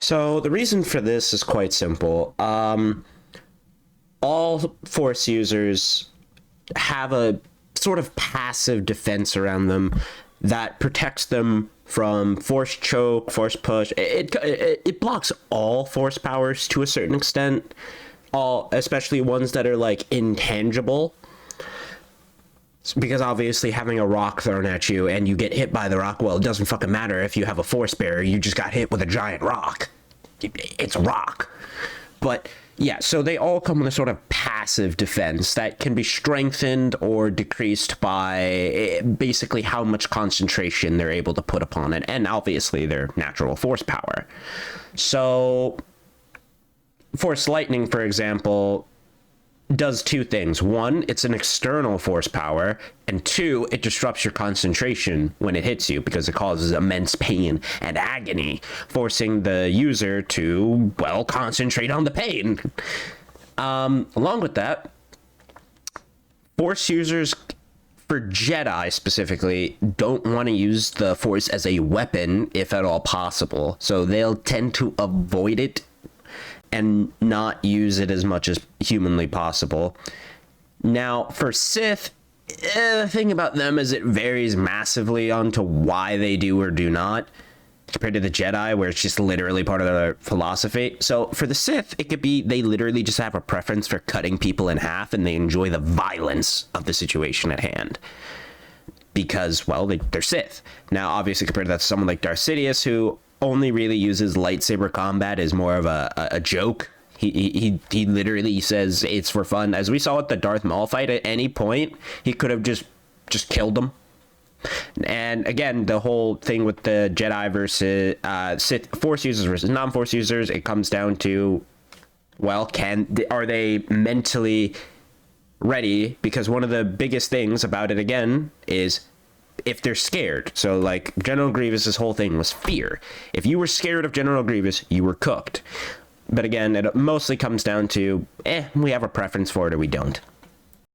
So the reason for this is quite simple. All Force users have a sort of passive defense around them that protects them from force choke, force push. It blocks all force powers to a certain extent, all especially ones that are like intangible. Because obviously having a rock thrown at you and you get hit by the rock, well, it doesn't fucking matter if you have a force bearer, you just got hit with a giant rock. It's a rock. But yeah, so they all come with a sort of passive defense that can be strengthened or decreased by basically how much concentration they're able to put upon it, and obviously their natural force power. So Force Lightning, for example, does two things. One, it's an external force power, and two, it disrupts your concentration when it hits you because it causes immense pain and agony, forcing the user to, well, concentrate on the pain. Along with that, Force users, for Jedi specifically, don't want to use the Force as a weapon if at all possible, so they'll tend to avoid it and not use it as much as humanly possible. Now, for Sith, the thing about them is it varies massively onto why they do or do not, compared to the Jedi, where it's just literally part of their philosophy. So for the Sith, it could be they literally just have a preference for cutting people in half, and they enjoy the violence of the situation at hand. Because, well, they're Sith. Now, obviously, compared to that, someone like Darth Sidious, who only really uses lightsaber combat as more of a joke. He literally says it's for fun. As we saw with the Darth Maul fight, at any point he could have just killed him. And again, the whole thing with the Jedi versus Sith, Force users versus non-Force users, it comes down to, well, are they mentally ready? Because one of the biggest things about it, again, is if they're scared. So like General Grievous's whole thing was fear. If you were scared of General Grievous, you were cooked. But again, it mostly comes down to, we have a preference for it or we don't.